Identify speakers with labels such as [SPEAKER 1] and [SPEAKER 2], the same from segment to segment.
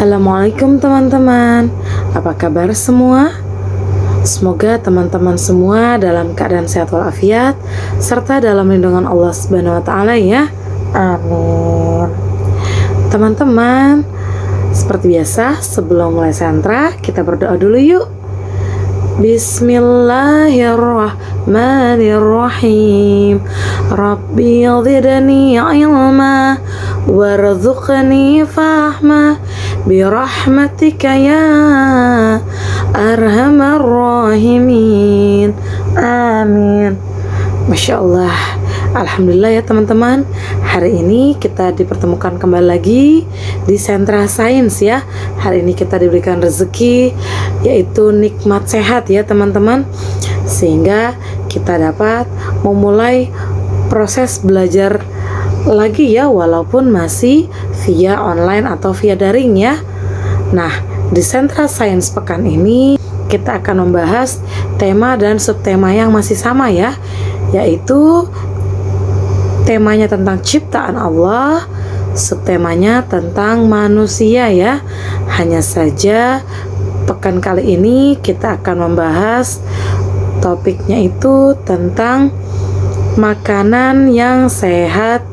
[SPEAKER 1] Assalamualaikum teman-teman. Apa kabar semua? Semoga teman-teman semua dalam keadaan sehat walafiat serta dalam lindungan Allah Subhanahu wa taala ya. Amin. Teman-teman, seperti biasa sebelum mulai sentra kita berdoa dulu yuk. Bismillahirrahmanirrahim. Rabbi zidni ilma warzuqni fahma birahmatika ya arhamar rahimin. Amin. Masya Allah. Alhamdulillah ya teman-teman, hari ini kita dipertemukan kembali lagi di Sentra Sains ya. Hari ini kita diberikan rezeki, yaitu nikmat sehat ya teman-teman, sehingga kita dapat memulai proses belajar lagi ya, walaupun masih via online atau via daring ya. Nah, di Sentra Sains pekan ini kita akan membahas tema dan subtema yang masih sama ya, yaitu temanya tentang ciptaan Allah, subtemanya tentang manusia ya. Hanya saja pekan kali ini kita akan membahas topiknya itu tentang makanan yang sehat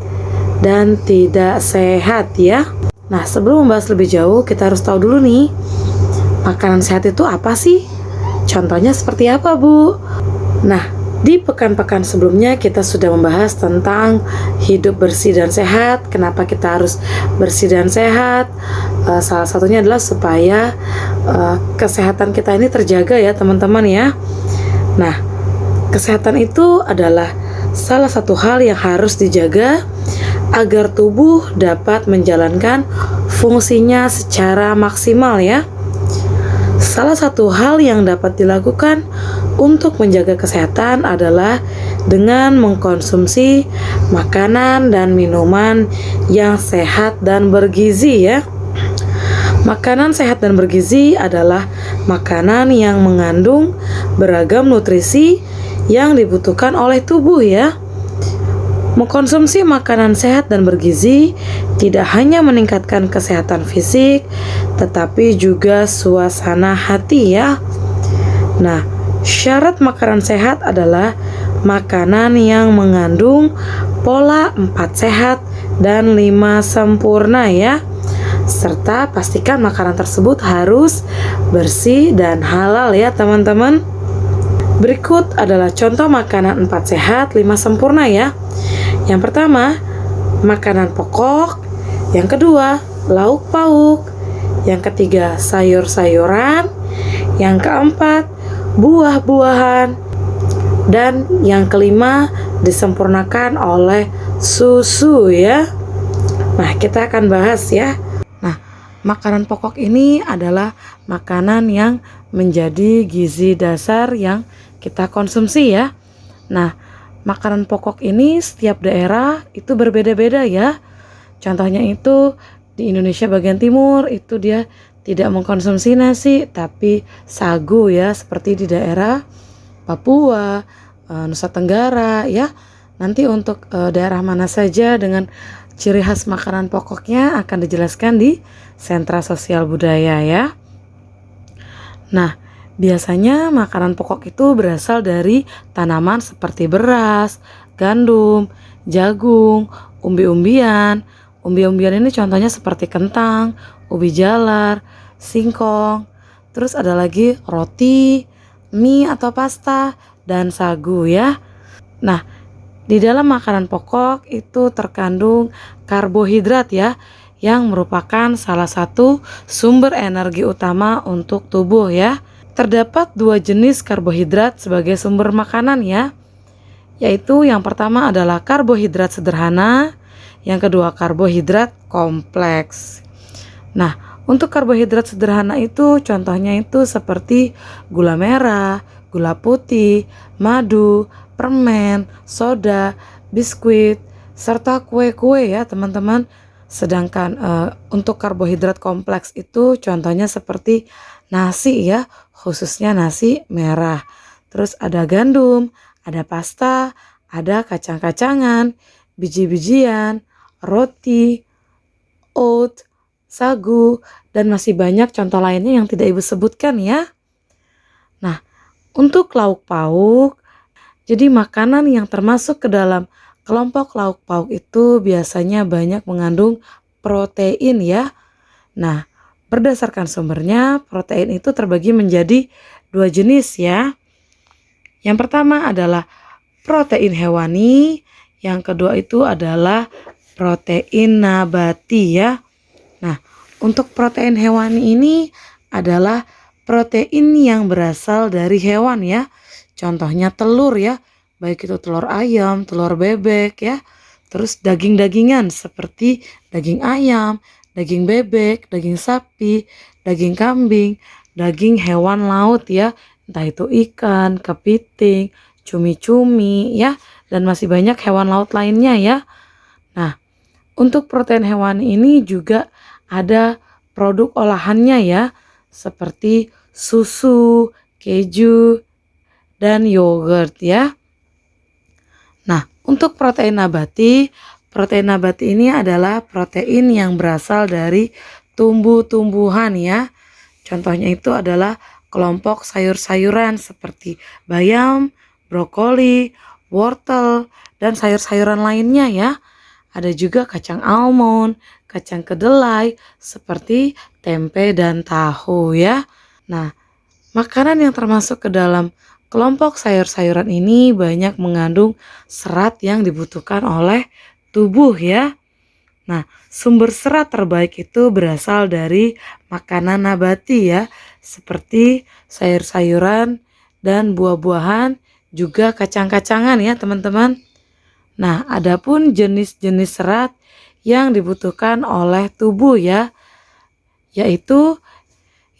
[SPEAKER 1] dan tidak sehat ya. Nah, sebelum membahas lebih jauh, kita harus tahu dulu nih, makanan sehat itu apa sih? Contohnya seperti apa, Bu? Nah, di pekan-pekan sebelumnya kita sudah membahas tentang hidup bersih dan sehat. Kenapa kita harus bersih dan sehat? Salah satunya adalah supaya kesehatan kita ini terjaga ya teman-teman ya. Nah, kesehatan itu adalah salah satu hal yang harus dijaga agar tubuh dapat menjalankan fungsinya secara maksimal ya. Salah satu hal yang dapat dilakukan untuk menjaga kesehatan adalah dengan mengkonsumsi makanan dan minuman yang sehat dan bergizi ya. Makanan sehat dan bergizi adalah makanan yang mengandung beragam nutrisi yang dibutuhkan oleh tubuh ya. Mengkonsumsi makanan sehat dan bergizi tidak hanya meningkatkan kesehatan fisik, tetapi juga suasana hati ya. Nah, syarat makanan sehat adalah makanan yang mengandung pola 4 sehat dan 5 sempurna ya. Serta pastikan makanan tersebut harus bersih dan halal ya teman-teman. Berikut adalah contoh makanan 4 sehat 5 sempurna ya. Yang pertama, makanan pokok. Yang kedua, lauk pauk. Yang ketiga, sayur-sayuran. Yang keempat, buah-buahan. Dan yang kelima, disempurnakan oleh susu ya. Nah, kita akan bahas ya. Nah, makanan pokok ini adalah makanan yang menjadi gizi dasar yang kita konsumsi ya. Nah, makanan pokok ini setiap daerah itu berbeda-beda ya. Contohnya itu di Indonesia bagian timur itu dia tidak mengkonsumsi nasi tapi sagu ya, seperti di daerah Papua, Nusa Tenggara ya. Nanti untuk daerah mana saja dengan ciri khas makanan pokoknya akan dijelaskan di Sentra Sosial Budaya ya. Nah, biasanya makanan pokok itu berasal dari tanaman seperti beras, gandum, jagung, umbi-umbian. Umbi-umbian ini contohnya seperti kentang, ubi jalar, singkong. Terus ada lagi roti, mie atau pasta, dan sagu ya. Nah, di dalam makanan pokok itu terkandung karbohidrat ya, yang merupakan salah satu sumber energi utama untuk tubuh ya. Terdapat 2 jenis karbohidrat sebagai sumber makanan ya, yaitu yang pertama adalah karbohidrat sederhana, yang kedua karbohidrat kompleks. Nah, untuk karbohidrat sederhana itu contohnya itu seperti gula merah, gula putih, madu, permen, soda, biskuit, serta kue-kue ya teman-teman. Sedangkan untuk karbohidrat kompleks itu contohnya seperti nasi ya, khususnya nasi merah. Terus ada gandum, ada pasta, ada kacang-kacangan, biji-bijian, roti, oat, sagu, dan masih banyak contoh lainnya yang tidak Ibu sebutkan ya. Nah, untuk lauk pauk, jadi makanan yang termasuk ke dalam kelompok lauk pauk itu biasanya banyak mengandung protein ya. Nah, berdasarkan sumbernya, protein itu terbagi menjadi dua jenis ya. Yang pertama adalah protein hewani, yang kedua itu adalah protein nabati ya. Nah, untuk protein hewani ini adalah protein yang berasal dari hewan ya. Contohnya telur ya, baik itu telur ayam, telur bebek ya. Terus daging-dagingan seperti daging ayam, daging bebek, daging sapi, daging kambing, daging hewan laut ya. Entah itu ikan, kepiting, cumi-cumi ya, dan masih banyak hewan laut lainnya ya. Nah, untuk protein hewan ini juga ada produk olahannya ya, seperti susu, keju, dan yogurt ya. Nah, untuk protein nabati ini adalah protein yang berasal dari tumbuh-tumbuhan ya. Contohnya itu adalah kelompok sayur-sayuran seperti bayam, brokoli, wortel, dan sayur-sayuran lainnya ya. Ada juga kacang almond, kacang kedelai, seperti tempe dan tahu ya. Nah, makanan yang termasuk ke dalam kelompok sayur-sayuran ini banyak mengandung serat yang dibutuhkan oleh tubuh ya. Nah, sumber serat terbaik itu berasal dari makanan nabati ya, seperti sayur-sayuran dan buah-buahan, juga kacang-kacangan ya teman-teman. Nah, adapun jenis-jenis serat yang dibutuhkan oleh tubuh ya, yaitu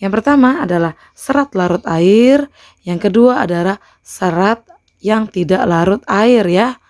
[SPEAKER 1] yang pertama adalah serat larut air, yang kedua adalah serat yang tidak larut air ya.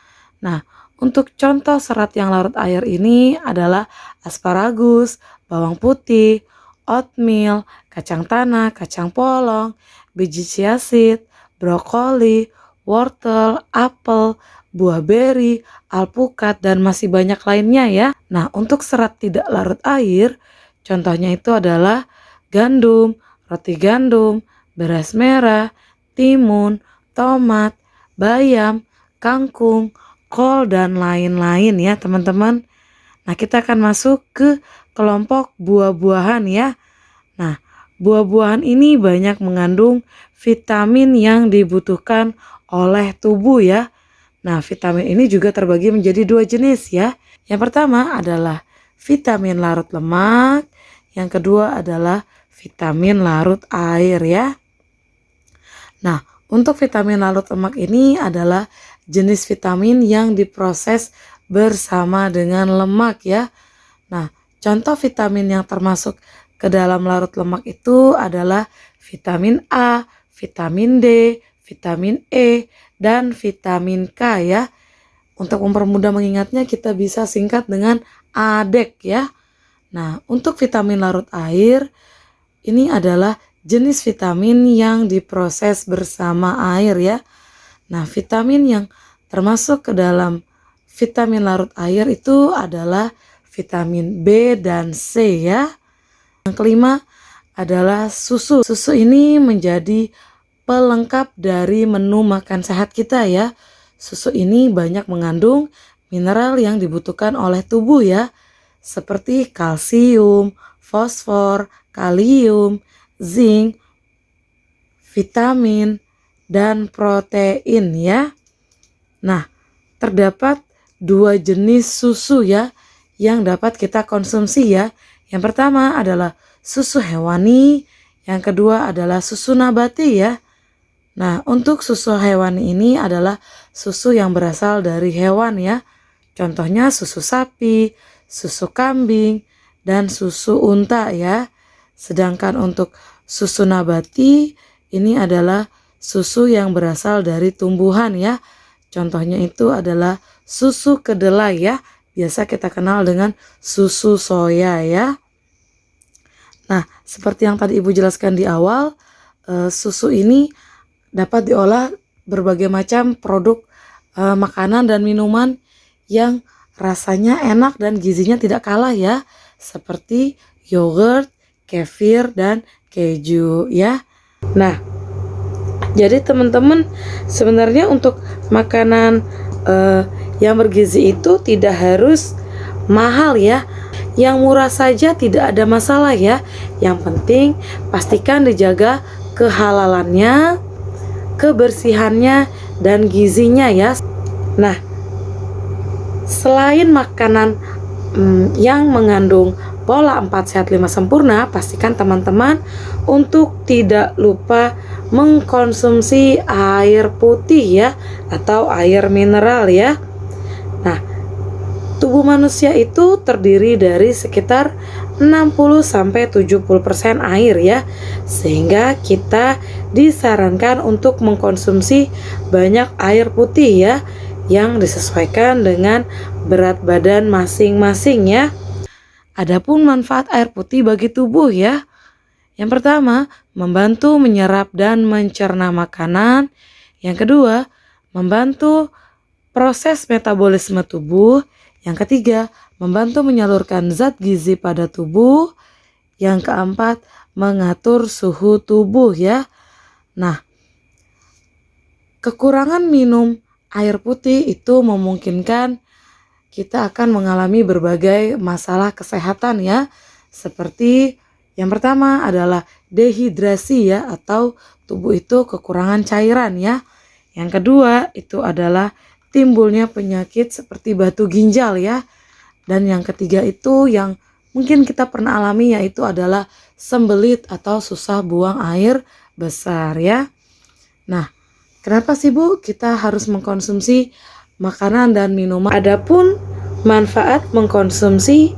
[SPEAKER 1] Nah, untuk contoh serat yang larut air ini adalah asparagus, bawang putih, oatmeal, kacang tanah, kacang polong, biji chia seed, brokoli, wortel, apel, buah beri, alpukat, dan masih banyak lainnya ya. Nah, untuk serat tidak larut air, contohnya itu adalah gandum, roti gandum, beras merah, timun, tomat, bayam, kangkung, kol, dan lain-lain ya teman-teman. Nah, kita akan masuk ke kelompok buah-buahan ya. Nah, buah-buahan ini banyak mengandung vitamin yang dibutuhkan oleh tubuh ya. Nah, vitamin ini juga terbagi menjadi dua jenis ya. Yang pertama adalah vitamin larut lemak, yang kedua adalah vitamin larut air ya. Nah, untuk vitamin larut lemak ini adalah jenis vitamin yang diproses bersama dengan lemak ya. Nah, contoh vitamin yang termasuk ke dalam larut lemak itu adalah vitamin A, vitamin D, vitamin E, dan vitamin K ya. Untuk mempermudah mengingatnya kita bisa singkat dengan ADEK ya. Nah, untuk vitamin larut air ini adalah jenis vitamin yang diproses bersama air ya. Nah, vitamin yang termasuk ke dalam vitamin larut air itu adalah vitamin B dan C ya. Yang kelima adalah susu. Susu ini menjadi pelengkap dari menu makan sehat kita ya. Susu ini banyak mengandung mineral yang dibutuhkan oleh tubuh ya, seperti kalsium, fosfor, kalium, zinc, vitamin, dan protein ya. Nah, terdapat dua jenis susu ya yang dapat kita konsumsi ya. Yang pertama adalah susu hewani, yang kedua adalah susu nabati ya. Nah, untuk susu hewani ini adalah susu yang berasal dari hewan ya. Contohnya susu sapi, susu kambing, dan susu unta ya. Sedangkan untuk susu nabati ini adalah susu yang berasal dari tumbuhan ya. Contohnya itu adalah susu kedelai ya. Biasa kita kenal dengan susu soya ya. Nah, seperti yang tadi Ibu jelaskan di awal, susu ini dapat diolah berbagai macam produk makanan dan minuman yang rasanya enak dan gizinya tidak kalah ya, seperti yogurt, kefir, dan keju ya. Nah, jadi teman-teman, sebenarnya untuk makanan yang bergizi itu tidak harus mahal ya. Yang murah saja tidak ada masalah ya. Yang penting pastikan dijaga kehalalannya, kebersihannya, dan gizinya ya. Nah, selain makanan yang mengandung pola 4 sehat 5 sempurna, pastikan teman-teman untuk tidak lupa mengkonsumsi air putih ya, atau air mineral ya. Nah, tubuh manusia itu terdiri dari sekitar 60-70% air ya, sehingga kita disarankan untuk mengkonsumsi banyak air putih ya, yang disesuaikan dengan berat badan masing-masing ya. Adapun manfaat air putih bagi tubuh ya. Yang pertama, membantu menyerap dan mencerna makanan. Yang kedua, membantu proses metabolisme tubuh. Yang ketiga, membantu menyalurkan zat gizi pada tubuh. Yang keempat, mengatur suhu tubuh ya. Nah, kekurangan minum air putih itu memungkinkan kita akan mengalami berbagai masalah kesehatan ya. Seperti yang pertama adalah dehidrasi ya, atau tubuh itu kekurangan cairan ya. Yang kedua itu adalah timbulnya penyakit seperti batu ginjal ya. Dan yang ketiga itu yang mungkin kita pernah alami, yaitu adalah sembelit atau susah buang air besar ya. Nah, kenapa sih Bu kita harus mengkonsumsi makanan dan minuman? Adapun manfaat mengkonsumsi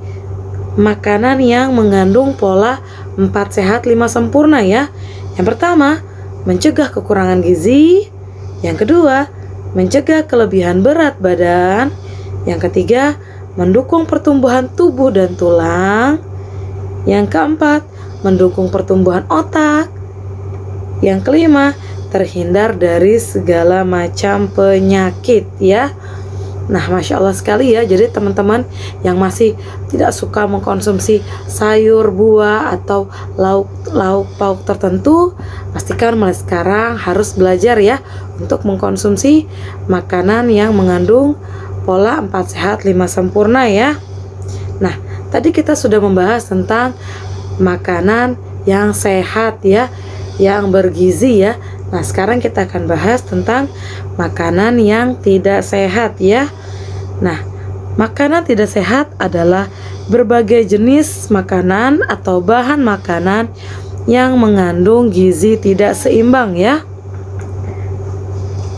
[SPEAKER 1] makanan yang mengandung pola 4 sehat 5 sempurna ya. Yang pertama, mencegah kekurangan gizi. Yang kedua, mencegah kelebihan berat badan. Yang ketiga, mendukung pertumbuhan tubuh dan tulang. Yang keempat, mendukung pertumbuhan otak. Yang kelima, terhindar dari segala macam penyakit ya. Nah, Masya Allah sekali ya. Jadi teman-teman yang masih tidak suka mengkonsumsi sayur, buah, atau lauk pauk tertentu, pastikan mulai sekarang harus belajar ya untuk mengkonsumsi makanan yang mengandung pola 4 sehat 5 sempurna ya. Nah, tadi kita sudah membahas tentang makanan yang sehat ya, yang bergizi ya. Nah, sekarang kita akan bahas tentang makanan yang tidak sehat ya. Nah, makanan tidak sehat adalah berbagai jenis makanan atau bahan makanan yang mengandung gizi tidak seimbang ya.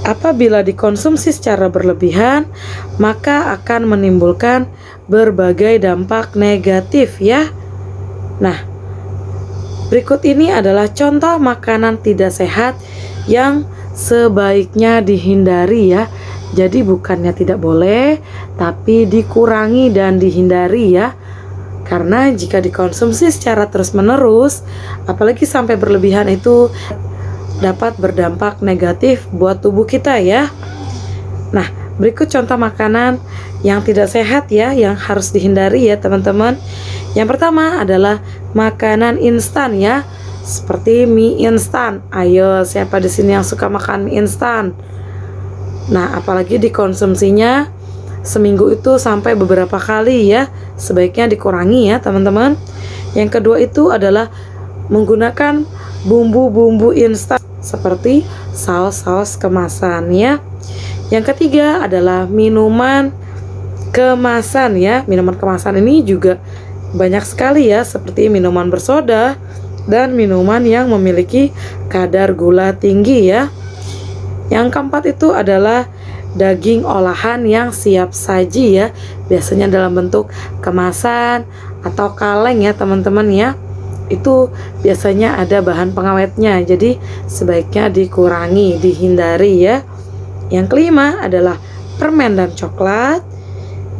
[SPEAKER 1] Apabila dikonsumsi secara berlebihan, maka akan menimbulkan berbagai dampak negatif ya. Nah, berikut ini adalah contoh makanan tidak sehat yang sebaiknya dihindari ya. Jadi bukannya tidak boleh, tapi dikurangi dan dihindari ya. Karena jika dikonsumsi secara terus-menerus, apalagi sampai berlebihan, itu dapat berdampak negatif buat tubuh kita ya. Nah, berikut contoh makanan yang tidak sehat ya, yang harus dihindari ya teman-teman. Yang pertama adalah makanan instan ya, seperti mie instan. Ayo, siapa di sini yang suka makan mie instan? Nah, apalagi dikonsumsinya seminggu itu sampai beberapa kali ya, sebaiknya dikurangi ya teman-teman. Yang kedua itu adalah menggunakan bumbu-bumbu instan seperti saus-saus kemasan ya. Yang ketiga adalah minuman kemasan ya. Minuman kemasan ini juga banyak sekali ya, seperti minuman bersoda dan minuman yang memiliki kadar gula tinggi ya. Yang keempat itu adalah daging olahan yang siap saji ya, biasanya dalam bentuk kemasan atau kaleng ya teman-teman ya. Itu biasanya ada bahan pengawetnya, jadi sebaiknya dikurangi, dihindari ya. Yang kelima adalah permen dan coklat.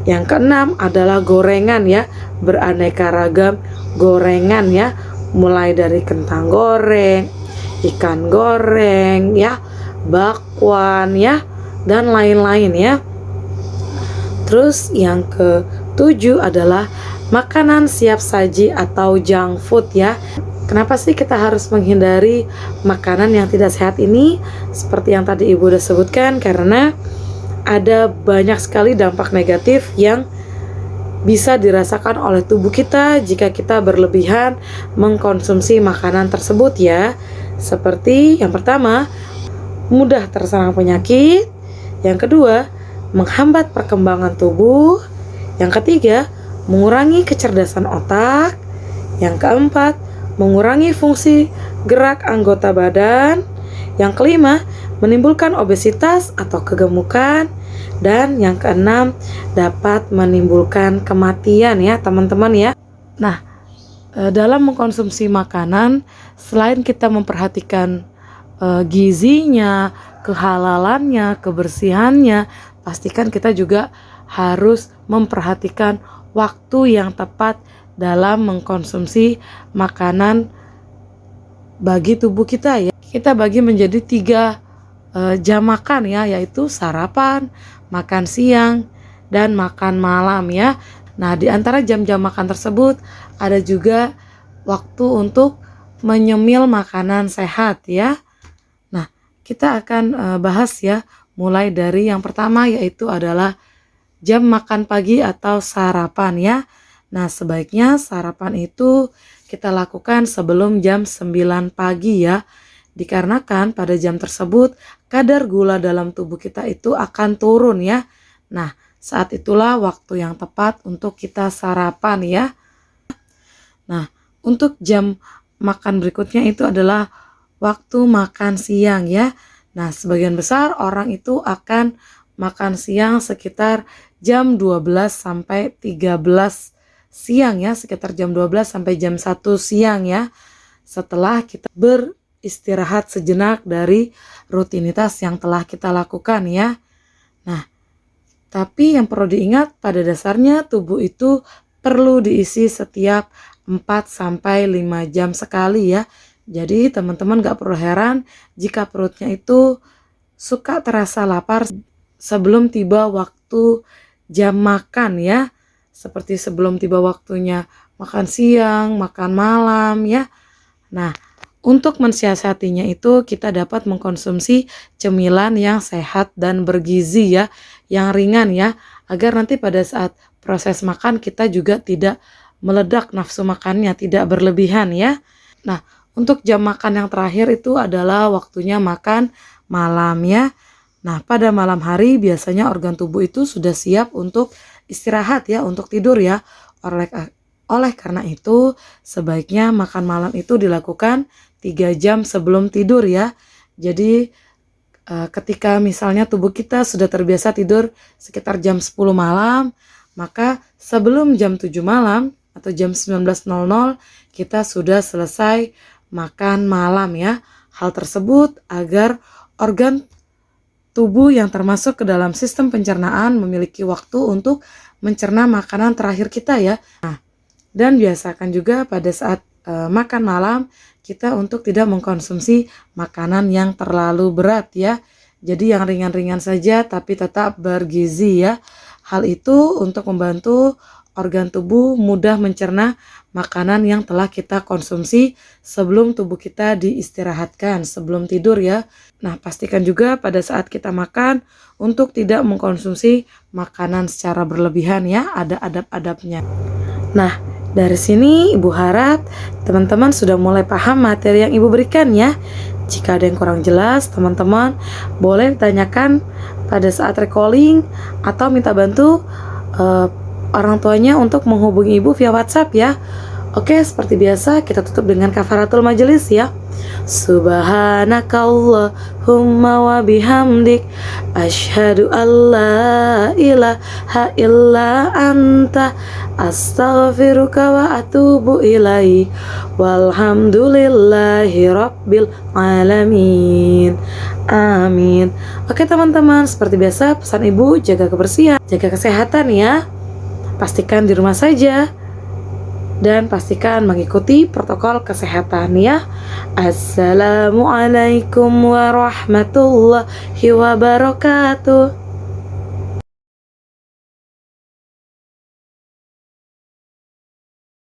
[SPEAKER 1] Yang keenam adalah gorengan ya, beraneka ragam gorengan ya, mulai dari kentang goreng, ikan goreng ya, bakwan ya, dan lain-lain ya. Terus yang ketujuh adalah makanan siap saji atau junk food ya. Kenapa sih kita harus menghindari makanan yang tidak sehat ini? Seperti yang tadi Ibu udah sebutkan, karena ada banyak sekali dampak negatif yang bisa dirasakan oleh tubuh kita jika kita berlebihan mengkonsumsi makanan tersebut ya. Seperti yang pertama, mudah terserang penyakit. Yang kedua, menghambat perkembangan tubuh. Yang ketiga, mengurangi kecerdasan otak. Yang keempat, mengurangi fungsi gerak anggota badan. Yang kelima, menimbulkan obesitas atau kegemukan. Dan yang keenam, dapat menimbulkan kematian ya teman-teman ya. Nah, dalam mengkonsumsi makanan, selain kita memperhatikan gizinya, kehalalannya, kebersihannya, pastikan kita juga harus memperhatikan waktu yang tepat dalam mengkonsumsi makanan bagi tubuh kita ya. Kita bagi menjadi 3 jam makan ya, yaitu sarapan, makan siang, dan makan malam ya. Nah, di antara jam-jam makan tersebut ada juga waktu untuk menyemil makanan sehat ya. Nah, kita akan bahas ya, mulai dari yang pertama yaitu adalah jam makan pagi atau sarapan ya. Nah, sebaiknya sarapan itu kita lakukan sebelum jam 9 pagi ya. Dikarenakan pada jam tersebut kadar gula dalam tubuh kita itu akan turun ya. Nah, saat itulah waktu yang tepat untuk kita sarapan ya. Nah, untuk jam makan berikutnya itu adalah waktu makan siang ya. Nah, sebagian besar orang itu akan makan siang sekitar jam 12 sampai 13 siang ya, sekitar jam 12 sampai jam 1 siang ya. Setelah kita beristirahat sejenak dari rutinitas yang telah kita lakukan ya. Nah, tapi yang perlu diingat pada dasarnya tubuh itu perlu diisi setiap 4 sampai 5 jam sekali ya. Jadi teman-teman gak perlu heran jika perutnya itu suka terasa lapar sebelum tiba waktu jam makan ya. Seperti sebelum tiba waktunya makan siang, makan malam ya. Nah, untuk mensiasatinya itu kita dapat mengkonsumsi cemilan yang sehat dan bergizi ya, yang ringan ya, agar nanti pada saat proses makan kita juga tidak meledak nafsu makannya, tidak berlebihan ya. Nah, untuk jam makan yang terakhir itu adalah waktunya makan malam ya. Nah, pada malam hari biasanya organ tubuh itu sudah siap untuk istirahat ya, untuk tidur ya. Oleh karena itu, sebaiknya makan malam itu dilakukan 3 jam sebelum tidur ya. Jadi ketika misalnya tubuh kita sudah terbiasa tidur sekitar jam 10 malam, maka sebelum jam 7 malam atau jam 19.00 kita sudah selesai makan malam ya. Hal tersebut agar organ tubuh yang termasuk ke dalam sistem pencernaan memiliki waktu untuk mencerna makanan terakhir kita ya. Nah, dan biasakan juga pada saat makan malam kita untuk tidak mengkonsumsi makanan yang terlalu berat ya. Jadi yang ringan-ringan saja tapi tetap bergizi ya. Hal itu untuk membantu organ tubuh mudah mencerna makanan yang telah kita konsumsi sebelum tubuh kita diistirahatkan, sebelum tidur ya. Nah, pastikan juga pada saat kita makan untuk tidak mengkonsumsi makanan secara berlebihan ya, ada adab-adabnya. Nah, dari sini Ibu harap teman-teman sudah mulai paham materi yang Ibu berikan ya. Jika ada yang kurang jelas, teman-teman boleh tanyakan pada saat recalling atau minta bantu orang tuanya untuk menghubungi Ibu via WhatsApp ya. Oke, seperti biasa kita tutup dengan kafaratul majelis ya. Subhanakallahumma wa bihamdik asyhadu alla ilaha illa anta astaghfiruka wa atubu ilaik walhamdulillahi rabbil alamin. Amin. Oke teman-teman, seperti biasa pesan Ibu, jaga kebersihan, jaga kesehatan ya. Pastikan di rumah saja dan pastikan mengikuti protokol kesehatan ya. Assalamualaikum warahmatullahi wabarakatuh.